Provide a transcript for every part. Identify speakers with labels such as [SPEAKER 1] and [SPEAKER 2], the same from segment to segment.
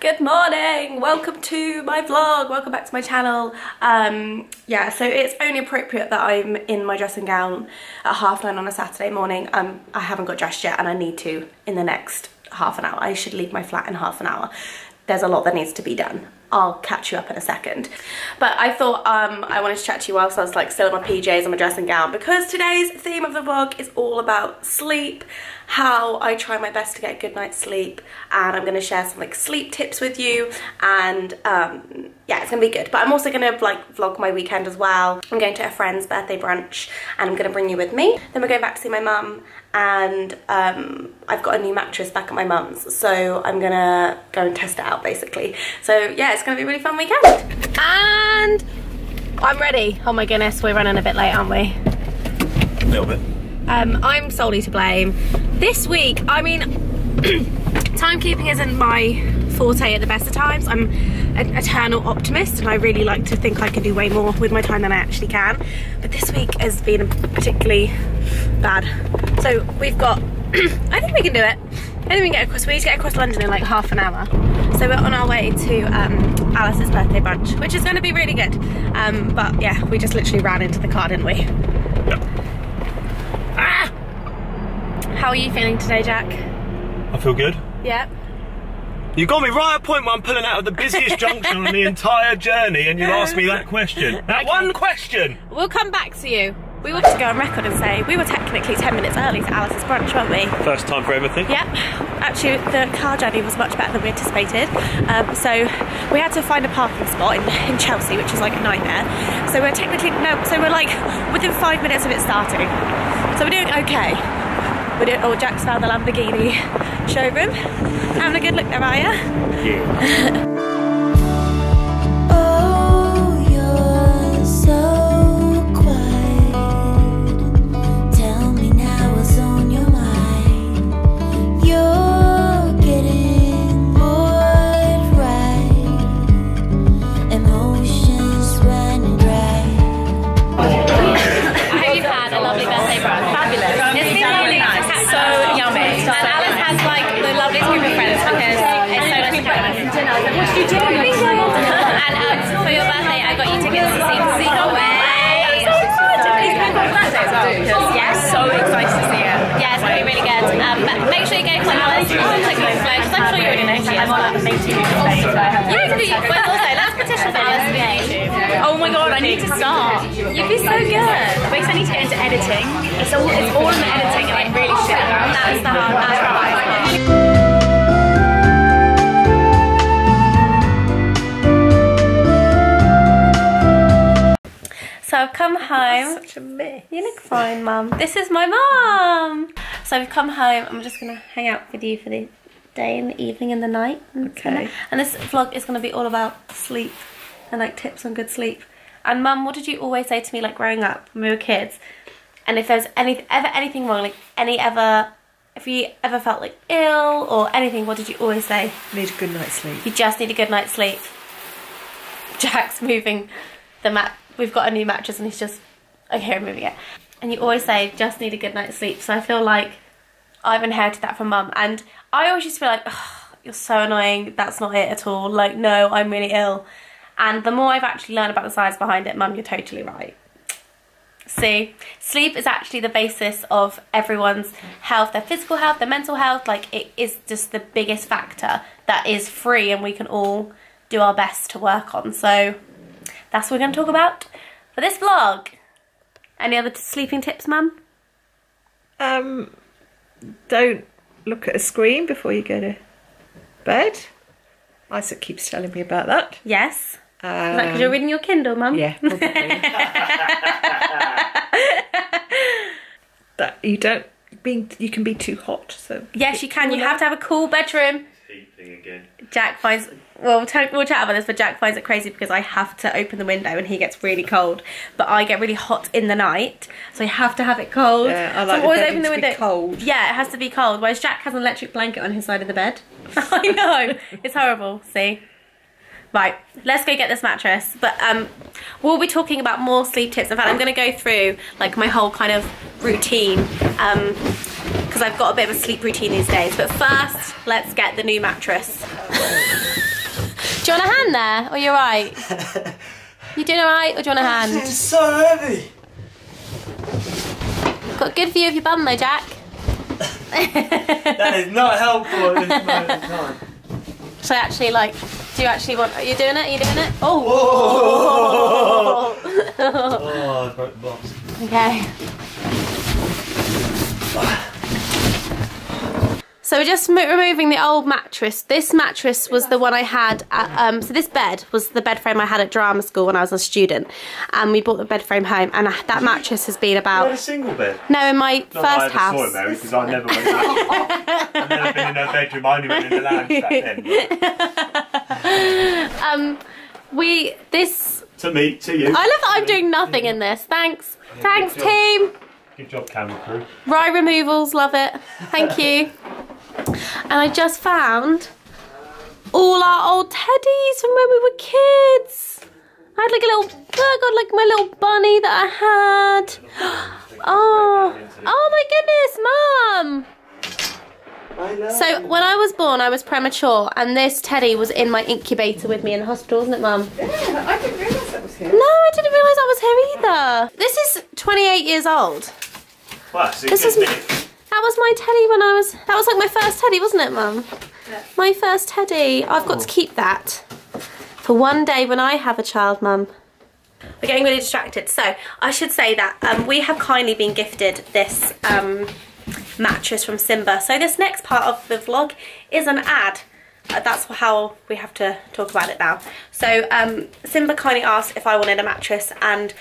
[SPEAKER 1] Good morning, welcome to my vlog, welcome back to my channel. Yeah, so it's only appropriate that I'm in my dressing gown at 9:30 on a Saturday morning. I haven't got dressed yet and I need to in the next half an hour. I should leave my flat in half an hour. There's a lot that needs to be done. I'll catch you up in a second. But I thought I wanted to chat to you whilst I was like still in my PJs and my dressing gown, because today's theme of the vlog is all about sleep, how I try my best to get a good night's sleep, and I'm gonna share some like sleep tips with you, and yeah, it's gonna be good. But I'm also gonna like vlog my weekend as well. I'm going to a friend's birthday brunch and I'm gonna bring you with me. Then we're going back to see my mum, and I've got a new mattress back at my mum's, so I'm gonna go and test it out basically. So yeah, it's gonna be a really fun weekend. And I'm ready. Oh my goodness, we're running a bit late, aren't we?
[SPEAKER 2] A little bit.
[SPEAKER 1] I'm solely to blame. This week, I mean, timekeeping isn't my forte at the best of times. I'm an eternal optimist and I really like to think I can do way more with my time than I actually can. But this week has been particularly bad. So we've got, I think we can do it. I think we can get across, we need to get across London in like half an hour. So we're on our way to Alice's birthday brunch, which is going to be really good. But yeah, we just literally ran into the car, didn't we?
[SPEAKER 2] Yep.
[SPEAKER 1] Ah! How are you feeling today, Jack?
[SPEAKER 2] I feel good.
[SPEAKER 1] Yeah.
[SPEAKER 2] You got me right at a point where I'm pulling out of the busiest junction on the entire journey and you asked me that question. That one question!
[SPEAKER 1] We'll come back to you. We want to go on record and say we were technically 10 minutes early to Alice's brunch, weren't we?
[SPEAKER 2] First time for everything?
[SPEAKER 1] Yep. Actually, the car journey was much better than we anticipated. So we had to find a parking spot in Chelsea, which is like a nightmare. So we're technically, no, so we're like within 5 minutes of it starting. So we're doing okay. We're doing, oh, Jack's found the Lamborghini showroom. Having a good look there, are ya?
[SPEAKER 2] Yeah.
[SPEAKER 3] Make sure you go for Alice. Click my flow, because I'm sure you already know she is. I'm on the YouTube page, so I have. Yeah, but also, let's petition for Alice to be on YouTube. Oh my god, I need to start. You'd be so good. Wait, I need to get into editing. It's all in the editing, and I'm really shit at that. That's the hard part.
[SPEAKER 1] So I've come home.
[SPEAKER 3] That's such a mess.
[SPEAKER 1] You look fine, Mum. This is my mum. So we've come home. I'm just gonna hang out with you for the day and the evening and the night.
[SPEAKER 3] Okay.
[SPEAKER 1] And this vlog is gonna be all about sleep and like tips on good sleep. And Mum, what did you always say to me like growing up when we were kids? And if there's ever anything wrong, like if you ever felt like ill or anything, what did you always say?
[SPEAKER 3] Need a good night's sleep.
[SPEAKER 1] You just need a good night's sleep. Jack's moving the mat. We've got a new mattress and he's just, okay, I'm moving it. And you always say, just need a good night's sleep. So I feel like I've inherited that from Mum. And I always used to feel like, oh, you're so annoying, that's not it at all. Like, no, I'm really ill. And the more I've actually learned about the science behind it, Mum, you're totally right. See, sleep is actually the basis of everyone's health, their physical health, their mental health. Like, it is just the biggest factor that is free and we can all do our best to work on. So that's what we're going to talk about for this vlog. Any other sleeping tips, Mum?
[SPEAKER 3] Don't look at a screen before you go to bed. Isaac keeps telling me about that.
[SPEAKER 1] Yes. Is that because you're reading your Kindle, Mum?
[SPEAKER 3] Yeah, probably. That you don't you can be too hot. So
[SPEAKER 1] yes, you can. You have to have a cool bedroom.
[SPEAKER 2] Again.
[SPEAKER 1] Jack finds, well, we'll chat about this, but Jack finds it crazy because I have to open the window and he gets really cold, but I get really hot in the night, so I have to have it cold.
[SPEAKER 3] Yeah, I like
[SPEAKER 1] so always open
[SPEAKER 3] the
[SPEAKER 1] window.
[SPEAKER 3] Cold.
[SPEAKER 1] Yeah, it has to be cold. Whereas Jack has an electric blanket on his side of the bed. I know, it's horrible. See. Right, let's go get this mattress. But we'll be talking about more sleep tips. In fact, I'm going to go through like my whole kind of routine because I've got a bit of a sleep routine these days. But first, let's get the new mattress. hand there? Or you're right? You doing alright, or do you want a hand?
[SPEAKER 2] It's so heavy.
[SPEAKER 1] Got a good view of your bum though, Jack.
[SPEAKER 2] That is not helpful at this moment in time.
[SPEAKER 1] So actually, like, do you actually want? Are you doing it? Are you doing it? Oh!
[SPEAKER 2] Oh, I broke the box.
[SPEAKER 1] Okay. So we're just removing the old mattress. This mattress was the one I had at, so this bed was the bed frame I had at drama school when I was a student. And we brought the bed frame home, and that mattress has been about...
[SPEAKER 2] You had a single bed?
[SPEAKER 1] No, in my first house.
[SPEAKER 2] I saw it, Mary, because I never went out. I've never been in her bedroom, I only went in the lounge back then. To me, to you.
[SPEAKER 1] I love that I'm doing nothing in this. Thanks. Thanks, team.
[SPEAKER 2] Good job, camera crew.
[SPEAKER 1] Rye removals, love it. Thank you. And I just found all our old teddies from when we were kids. I had like a little, I got like my little bunny that I had. Oh my goodness, Mum. So when I was born, I was premature, and this teddy was in my incubator with me in the hospital, wasn't it, Mum?
[SPEAKER 4] Yeah, I didn't realise that was here.
[SPEAKER 1] No, I didn't realise that was here either. This is 28 years old.
[SPEAKER 2] Well,
[SPEAKER 1] That was my teddy when that was like my first teddy, wasn't it, Mum? Yeah. My first teddy. I've got to keep that for one day when I have a child, Mum. We're getting really distracted. So I should say that we have kindly been gifted this mattress from Simba. So this next part of the vlog is an ad. That's how we have to talk about it now. So Simba kindly asked if I wanted a mattress, and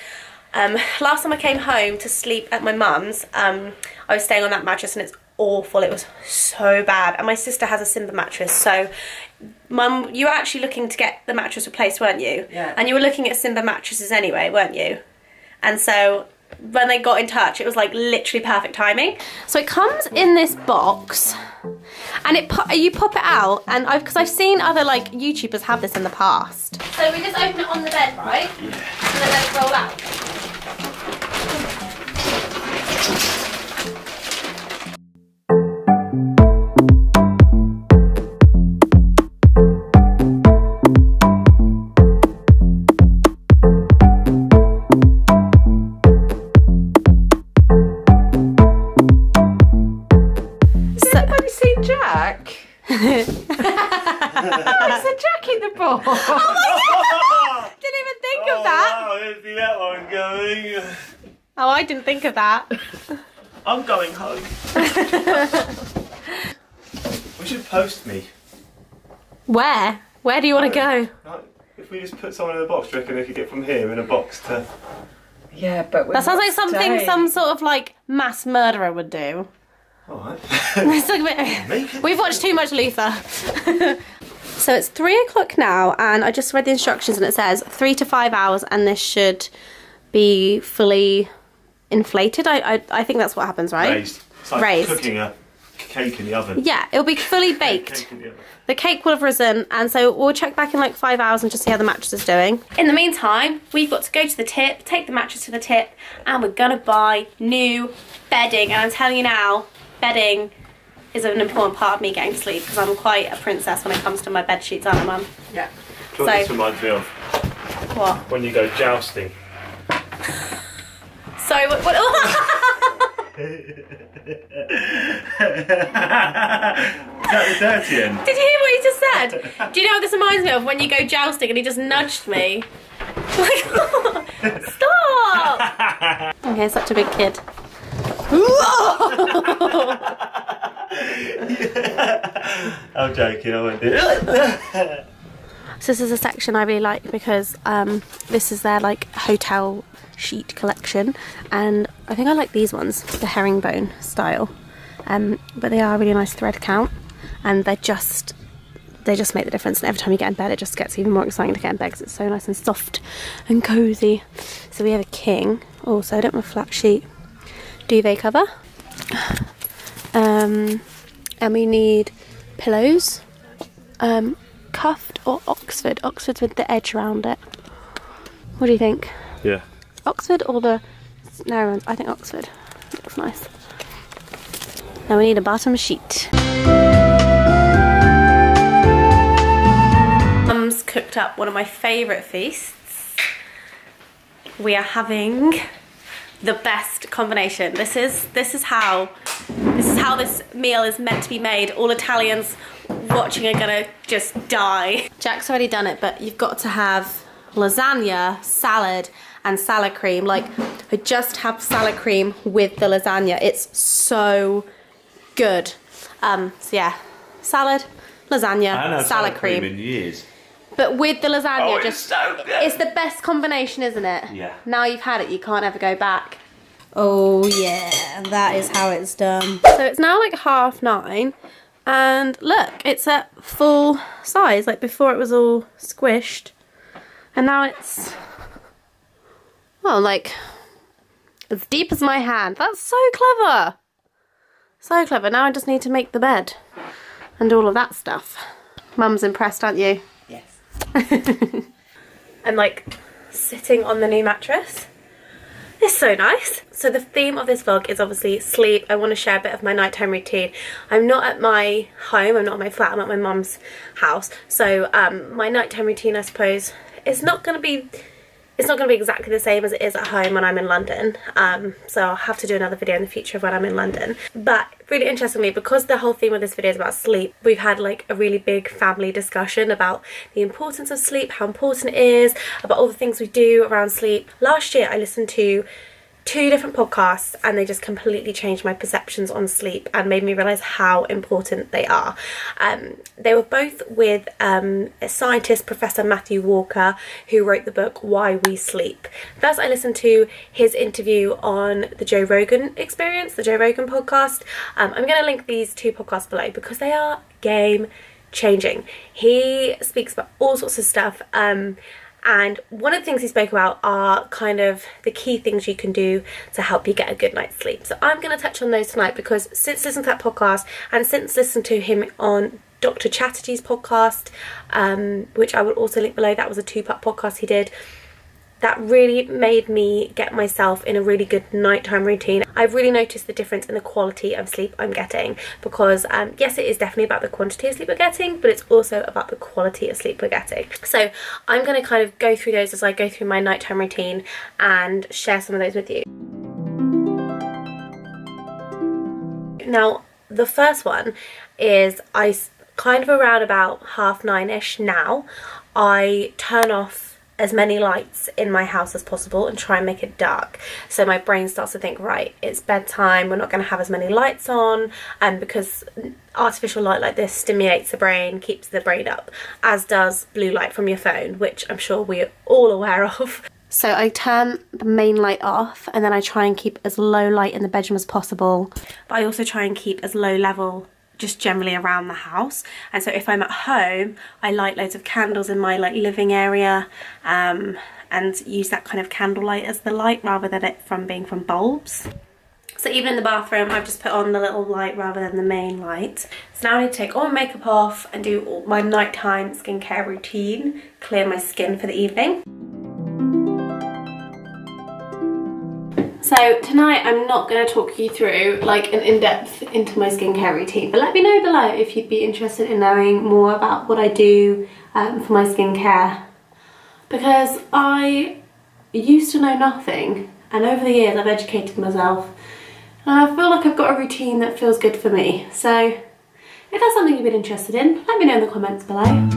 [SPEAKER 1] last time I came home to sleep at my mum's, I was staying on that mattress and it's awful. It was so bad. And my sister has a Simba mattress. So, Mum, you were actually looking to get the mattress replaced, weren't you?
[SPEAKER 4] Yeah.
[SPEAKER 1] And you were looking at Simba mattresses anyway, weren't you? And so, when they got in touch, it was like literally perfect timing. So it comes in this box, and you pop it out, and because I've seen other like YouTubers have this in the past. So we just open it on the bed, right? Yeah. And then let it roll out.
[SPEAKER 4] There's a Jack in the box.
[SPEAKER 1] Oh my God! Didn't even think of that.
[SPEAKER 2] Wow, there's the that one going.
[SPEAKER 1] Oh, I didn't think of that.
[SPEAKER 2] I'm going home. We should post me.
[SPEAKER 1] Where? Where do you want to go?
[SPEAKER 2] If we just put someone in the box, do you reckon they could get from here in a box to...
[SPEAKER 4] Yeah, but
[SPEAKER 1] that sounds like something some sort of like mass murderer would do.
[SPEAKER 2] Alright.
[SPEAKER 1] We've watched too much Luther. So it's 3 o'clock now, and I just read the instructions, and it says 3 to 5 hours, and this should be fully inflated. I think that's what happens, right?
[SPEAKER 2] Raised. It's like
[SPEAKER 1] raised.
[SPEAKER 2] Cooking a cake in the oven.
[SPEAKER 1] Yeah, it'll be fully baked.
[SPEAKER 2] Cake in the oven.
[SPEAKER 1] The cake will have risen, and so we'll check back in like 5 hours and just see how the mattress is doing. In the meantime, we've got to go to the tip, take the mattress to the tip, and we're gonna buy new bedding. And I'm telling you now, bedding is an important part of me getting sleep, because I'm quite a princess when it comes to my bed sheets, aren't I, Mum?
[SPEAKER 4] Yeah.
[SPEAKER 2] So, this reminds me of
[SPEAKER 1] what?
[SPEAKER 2] When you go jousting.
[SPEAKER 1] Sorry, what?
[SPEAKER 2] Is that the dirty end?
[SPEAKER 1] Did you hear what he just said? Do you know what this reminds me of? When you go jousting and he just nudged me. Stop! Okay, such a big kid.
[SPEAKER 2] I'm joking, I won't do it.
[SPEAKER 1] So this is a section I really like, because this is their like hotel sheet collection, and I think I like these ones, the herringbone style, but they are a really nice thread count, and they just make the difference, and every time you get in bed it just gets even more exciting to get in bed because it's so nice and soft and cozy. So we have a king, also I don't want a flat sheet, duvet cover, and we need pillows, cuffed or Oxford. Oxford's with the edge around it. What do you think?
[SPEAKER 2] Yeah.
[SPEAKER 1] Oxford or the narrow ones? I think Oxford. It looks nice. Now we need a bottom sheet. Mum's cooked cooked up one of my favourite feasts. We are having the best combination. This is how this meal is meant to be made. All Italians watching are gonna just die. Jack's already done it, but you've got to have lasagna, salad, and salad cream. Like, I just have salad cream with the lasagna. It's so good. So yeah, salad, lasagna, salad cream.
[SPEAKER 2] In years.
[SPEAKER 1] But with the lasagna,
[SPEAKER 2] it's so good.
[SPEAKER 1] It's the best combination, isn't it?
[SPEAKER 2] Yeah.
[SPEAKER 1] Now you've had it, you can't ever go back. Oh yeah, that is how it's done. So it's now like 9:30, and look, it's at full size. Like before it was all squished, and now it's, well, like as deep as my hand. That's so clever. So clever. Now I just need to make the bed and all of that stuff. Mum's impressed, aren't you?
[SPEAKER 4] Yes.
[SPEAKER 1] And like sitting on the new mattress. It's so nice. So the theme of this vlog is obviously sleep. I want to share a bit of my nighttime routine. I'm not at my home, I'm not at my flat, I'm at my mum's house. So my nighttime routine, I suppose, is not going to be exactly the same as it is at home when I'm in London. So I'll have to do another video in the future of when I'm in London. But really interestingly, because the whole theme of this video is about sleep, we've had like a really big family discussion about the importance of sleep, how important it is, about all the things we do around sleep. Last year I listened to 2 different podcasts and they just completely changed my perceptions on sleep and made me realise how important they are. They were both with a scientist, Professor Matthew Walker, who wrote the book Why We Sleep. First I listened to his interview on the Joe Rogan Experience, the Joe Rogan podcast. I'm going to link these 2 podcasts below because they are game changing. He speaks about all sorts of stuff. And one of the things he spoke about are kind of the key things you can do to help you get a good night's sleep. So I'm going to touch on those tonight because since listening to that podcast and since listening to him on Dr. Chatterjee's podcast, which I will also link below, that was a 2-part podcast he did, that really made me get myself in a really good nighttime routine. I've really noticed the difference in the quality of sleep I'm getting because yes, it is definitely about the quantity of sleep we're getting, but it's also about the quality of sleep we're getting. So I'm going to kind of go through those as I go through my nighttime routine and share some of those with you. Now the first one is I kind of around about 9:30ish now, I turn off as many lights in my house as possible and try and make it dark. So my brain starts to think, right, it's bedtime, we're not going to have as many lights on, and because artificial light like this stimulates the brain, keeps the brain up, as does blue light from your phone, which I'm sure we're all aware of. So I turn the main light off and then I try and keep as low light in the bedroom as possible, but I also try and keep as low level just generally around the house. And so if I'm at home, I light loads of candles in my like living area and use that kind of candlelight as the light rather than it being from bulbs. So even in the bathroom, I've just put on the little light rather than the main light. So now I need to take all my makeup off and do all my nighttime skincare routine, clear my skin for the evening. So tonight I'm not going to talk you through like an in-depth into my skincare routine, but let me know below if you'd be interested in knowing more about what I do for my skincare, because I used to know nothing and over the years I've educated myself and I feel like I've got a routine that feels good for me. So if that's something you've been interested in, let me know in the comments below.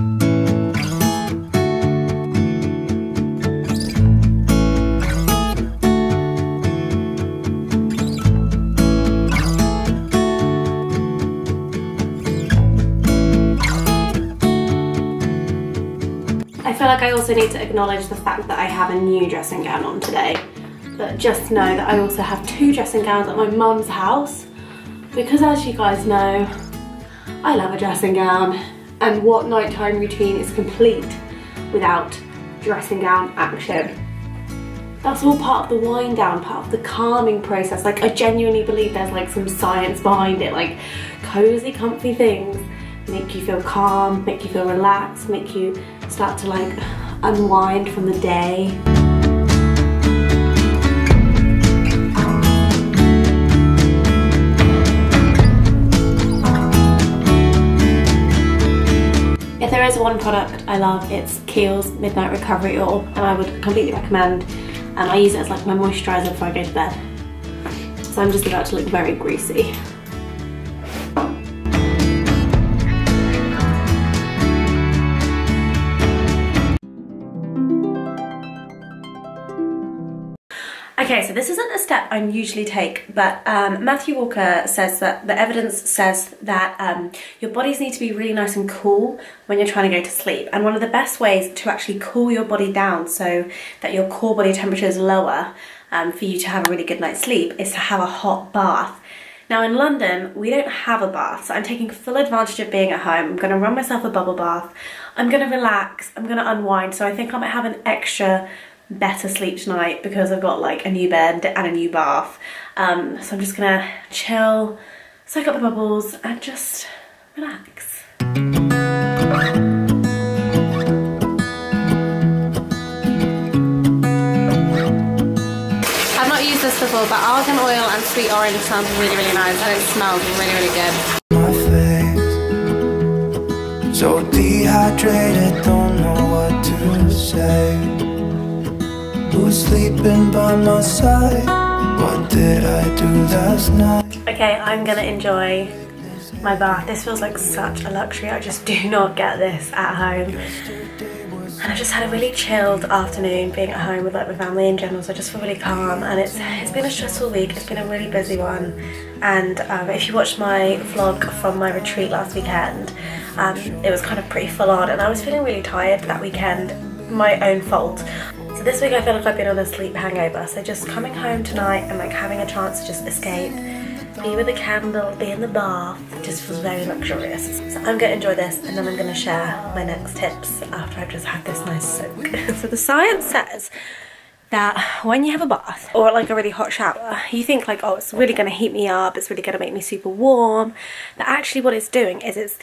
[SPEAKER 1] I feel like I also need to acknowledge the fact that I have a new dressing gown on today. But just know that I also have 2 dressing gowns at my mum's house because, as you guys know, I love a dressing gown, and what nighttime routine is complete without dressing gown action? That's all part of the wind down, part of the calming process. Like, I genuinely believe there's like some science behind it, like cozy, comfy things make you feel calm, make you feel relaxed, make you start to like unwind from the day. If there are is one product I love. It's Kiehl's Midnight Recovery Oil, and I would completely recommend. I use it as like my moisturiser before I go to bed. So I'm just about to look very greasy. Okay, so this isn't a step I usually take, but Matthew Walker says that the evidence says that your bodies need to be really nice and cool when you're trying to go to sleep. And one of the best ways to actually cool your body down so that your core body temperature is lower for you to have a really good night's sleep is to have a hot bath. Now in London, we don't have a bath, so I'm taking full advantage of being at home. I'm going to run myself a bubble bath. I'm going to relax. I'm going to unwind. So I think I might have an extra better sleep tonight because I've got like a new bed and a new bath. So I'm just gonna chill, soak up the bubbles and just relax. I've not used this before, but argan oil and sweet orange sounds really, really nice, and it smells really, really good.
[SPEAKER 5] My face, so dehydrated, don't know what to say. Who was sleeping by my side? What did I do last night?
[SPEAKER 1] Okay, I'm gonna enjoy my bath. This feels like such a luxury. I just do not get this at home. And I've just had a really chilled afternoon being at home with like my family in general, so I just feel really calm. And it's been a stressful week. It's been a really busy one. And if you watched my vlog from my retreat last weekend, it was kind of pretty full on, and I was feeling really tired that weekend, my own fault. So this week I feel like I've been on a sleep hangover, so just coming home tonight and like having a chance to just escape, be with a candle, be in the bath, just feels very luxurious. So I'm going to enjoy this, and then I'm going to share my next tips after I've just had this nice soak. So the science says that when you have a bath or like a really hot shower, you think like, oh, it's really going to heat me up, it's really going to make me super warm. But actually what it's doing is it's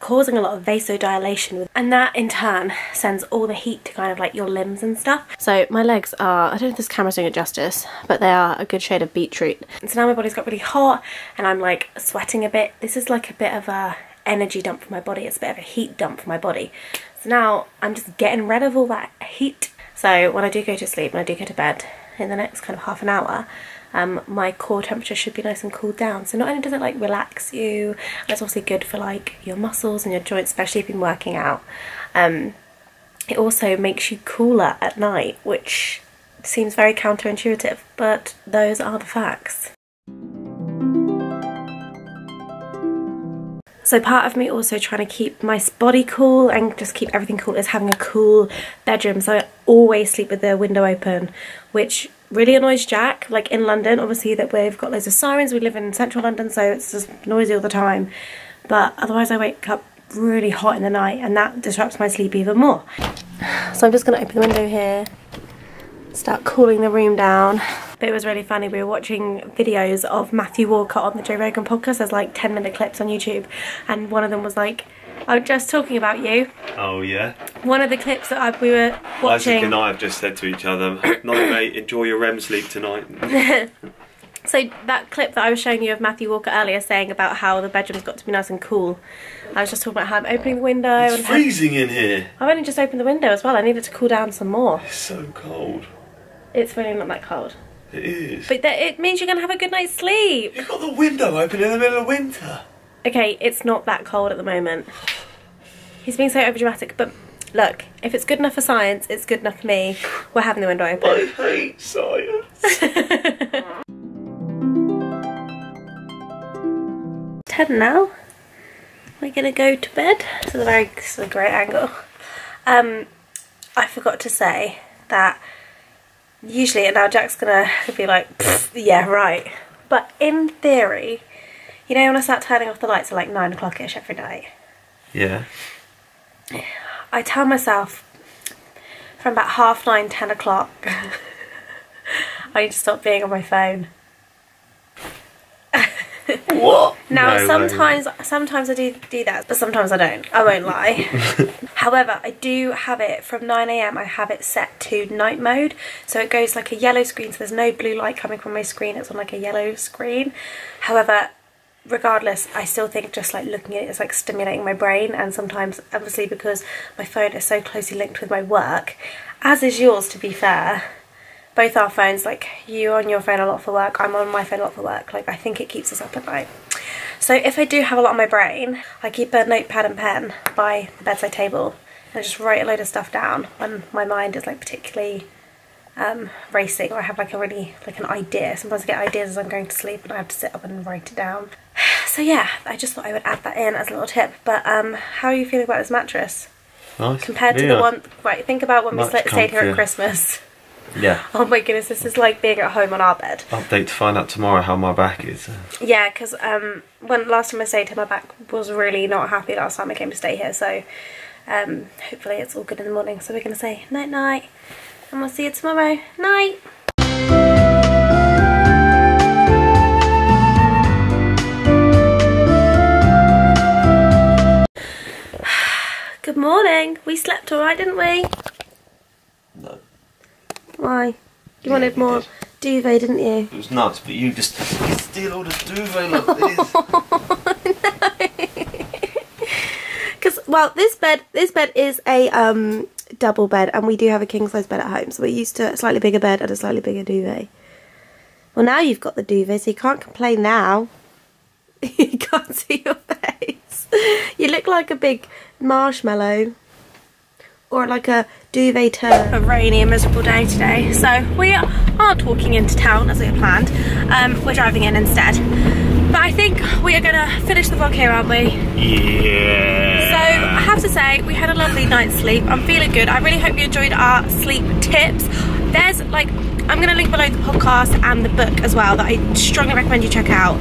[SPEAKER 1] causing a lot of vasodilation, and that in turn sends all the heat to kind of like your limbs and stuff. So my legs are, I don't know if this camera's doing it justice, but they are a good shade of beetroot. And so now my body's got really hot and I'm like sweating a bit. This is like a bit of a energy dump for my body. It's a bit of a heat dump for my body. So now I'm just getting rid of all that heat. So when I do go to sleep and I do go to bed in the next kind of half an hour, my core temperature should be nice and cooled down. So not only does it like relax you, and it's also good for like your muscles and your joints, especially if you've been working out. It also makes you cooler at night, which seems very counterintuitive, but those are the facts. So part of me also trying to keep my body cool and just keep everything cool is having a cool bedroom. So I always sleep with the window open, which really annoys Jack. Like in London, obviously that we've got loads of sirens. We live in central London, so it's just noisy all the time. But otherwise I wake up really hot in the night, and that disrupts my sleep even more. So I'm just going to open the window here, start cooling the room down. But it was really funny, we were watching videos of Matthew Walker on the Joe Rogan podcast. There's like 10-minute clips on YouTube, and one of them was like, I'm just talking about you.
[SPEAKER 2] Oh yeah.
[SPEAKER 1] One of the clips that we were watching.
[SPEAKER 2] Isaac and I have just said to each other, "Night mate, enjoy your REM sleep tonight."
[SPEAKER 1] So that clip that I was showing you of Matthew Walker earlier saying about how the bedroom's got to be nice and cool, I was just talking about how I'm opening the window.
[SPEAKER 2] It's freezing in here.
[SPEAKER 1] I've only just opened the window as well. I needed to cool down some more.
[SPEAKER 2] It's so cold.
[SPEAKER 1] It's really not that cold.
[SPEAKER 2] It is.
[SPEAKER 1] But it means you're going to have a good night's sleep.
[SPEAKER 2] You've got the window open in the middle of winter.
[SPEAKER 1] Okay, it's not that cold at the moment. He's being so overdramatic, but look, if it's good enough for science, it's good enough for me. We're having the window open.
[SPEAKER 2] I hate science.
[SPEAKER 1] 10 now. We're gonna go to bed. This is a great angle. I forgot to say that usually, and now Jack's gonna be like, yeah, right. But in theory, you know when I start turning off the lights at like 9 o'clock-ish every night?
[SPEAKER 2] Yeah.
[SPEAKER 1] I tell myself from about 9:30, 10 o'clock, I need to stop being on my phone.
[SPEAKER 2] What?
[SPEAKER 1] Now
[SPEAKER 2] No
[SPEAKER 1] sometimes I do that, but sometimes I don't. I won't lie. However, I do have it from 9 AM. I have it set to night mode, so it goes like a yellow screen. So there's no blue light coming from my screen. It's on like a yellow screen. However, regardless, I still think just like looking at it is like stimulating my brain, and sometimes obviously because my phone is so closely linked with my work, as is yours to be fair, both our phones, like you're on your phone a lot for work, I'm on my phone a lot for work, like I think it keeps us up at night. So if I do have a lot on my brain, I keep a notepad and pen by the bedside table and I just write a load of stuff down when my mind is like particularly racing, or I have like a really like an idea. Sometimes I get ideas as I'm going to sleep and I have to sit up and write it down. So yeah, I just thought I would add that in as a little tip. But how are you feeling about this mattress?
[SPEAKER 2] Nice.
[SPEAKER 1] Compared to the one, right, think about when we stayed here at Christmas.
[SPEAKER 2] Yeah.
[SPEAKER 1] Oh my goodness, this is like being at home on our bed.
[SPEAKER 2] Update to find out tomorrow how my back is.
[SPEAKER 1] Yeah, because when last time I stayed here, my back was really not happy last time I came to stay here. So hopefully it's all good in the morning. So we're going to say night night and we'll see you tomorrow. Night. Good morning. We slept alright, didn't we?
[SPEAKER 2] No.
[SPEAKER 1] Why? You wanted more duvet, didn't you?
[SPEAKER 2] It was nuts, but you just steal all the duvet like this.
[SPEAKER 1] Because well, this bed is a double bed, and we do have a king size bed at home, so we're used to a slightly bigger bed and a slightly bigger duvet. Well, now you've got the duvet, so you can't complain now. You can't see your face. You look like a big marshmallow. Or like a duvet turd. A rainy and miserable day today, so we aren't walking into town as we had planned. We're driving in instead. But I think we are gonna finish the vlog here, aren't we?
[SPEAKER 2] Yeah.
[SPEAKER 1] So I have to say, we had a lovely night's sleep. I'm feeling good. I really hope you enjoyed our sleep tips. There's like, I'm gonna link below the podcast and the book as well that I strongly recommend you check out.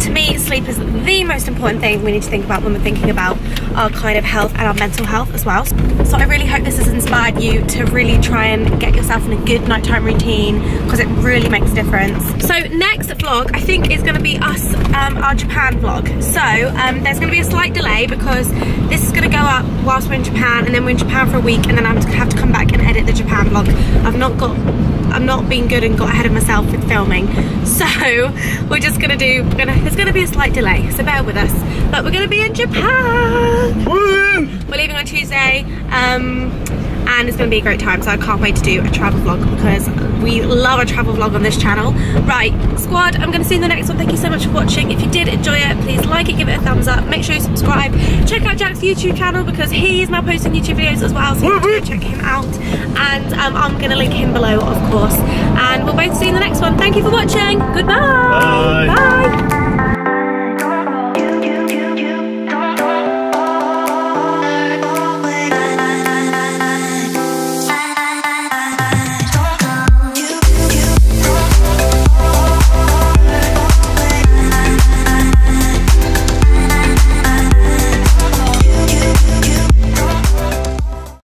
[SPEAKER 1] To me, sleep is the most important thing we need to think about when we're thinking about our kind of health and our mental health as well. So I really hope this has inspired you to really try and get yourself in a good nighttime routine, because it really makes a difference. So next vlog I think is going to be us, our Japan vlog. So there's going to be a slight delay because this is going to go up whilst we're in Japan, and then we're in Japan for a week, and then I'm going to have to come back and edit the Japan vlog. I'm not being good and got ahead of myself with filming, so we're just gonna there's gonna be a slight delay, so bear with us, but we're gonna be in Japan. Woo! We're leaving on Tuesday, and it's gonna be a great time, so I can't wait to do a travel vlog because we love a travel vlog on this channel. Right, squad, I'm gonna see you in the next one. Thank you so much for watching. If you did enjoy it, please like it, give it a thumbs up, make sure you subscribe, check out Jack's YouTube channel because he is now posting YouTube videos as well, so you can go check him out, and I'm gonna link him below, of course, and we'll both see you in the next one. Thank you for watching. Goodbye.
[SPEAKER 2] Bye.
[SPEAKER 1] Bye.